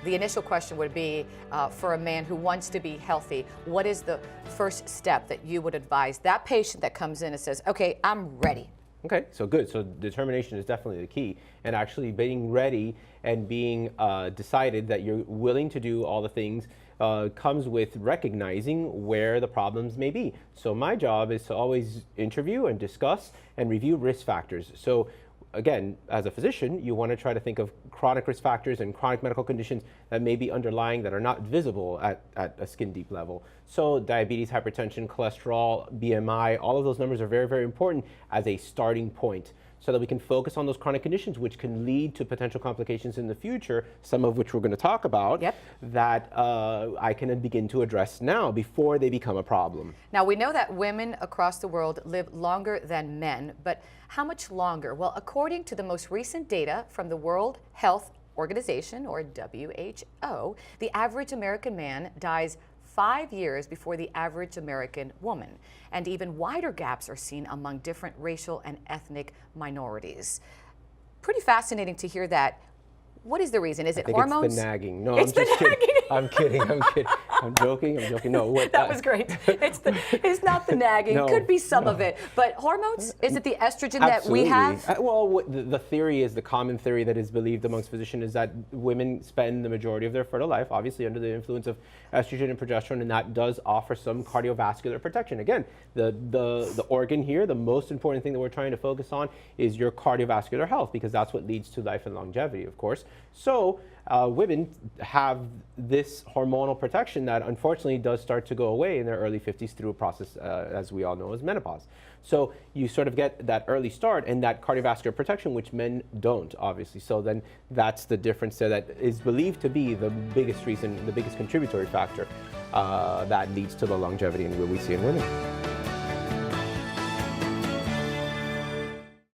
the initial question would be for a man who wants to be healthy, what is the first step that you would advise that patient that comes in and says, okay, I'm ready? Okay, so good. So determination is definitely the key, and actually being ready and being decided that you're willing to do all the things comes with recognizing where the problems may be. So my job is to always interview and discuss and review risk factors. So again, as a physician, you want to try to think of chronic risk factors and chronic medical conditions that may be underlying that are not visible at a skin deep level. So diabetes, hypertension, cholesterol, BMI, all of those numbers are very, very important as a starting point so that we can focus on those chronic conditions which can lead to potential complications in the future, some of which we're going to talk about, that I can begin to address now before they become a problem. Now, we know that women across the world live longer than men, but how much longer? Well, according to the most recent data from the World Health Organization, or WHO, the average American man dies 5 years before the average American woman. And even wider gaps are seen among different racial and ethnic minorities. Pretty fascinating to hear that. What is the reason? Is it hormones? It's the nagging. No, it's I'm just kidding. I'm kidding. I'm kidding. I'm joking. No, what? That was great. It's not the nagging. No, Could be some of it, but hormones. Is it the estrogen that Absolutely. we have? Well, the theory is, the common theory that is believed amongst physicians is that women spend the majority of their fertile life, obviously, under the influence of estrogen and progesterone, and that does offer some cardiovascular protection. Again, the organ here, the most important thing that we're trying to focus on is your cardiovascular health, because that's what leads to life and longevity, of course. So women have this hormonal protection that unfortunately does start to go away in their early 50s through a process, as we all know, as menopause. So you sort of get that early start and that cardiovascular protection, which men don't, obviously. So then that's the difference there that is believed to be the biggest reason, the biggest contributory factor that leads to the longevity and what we see in women.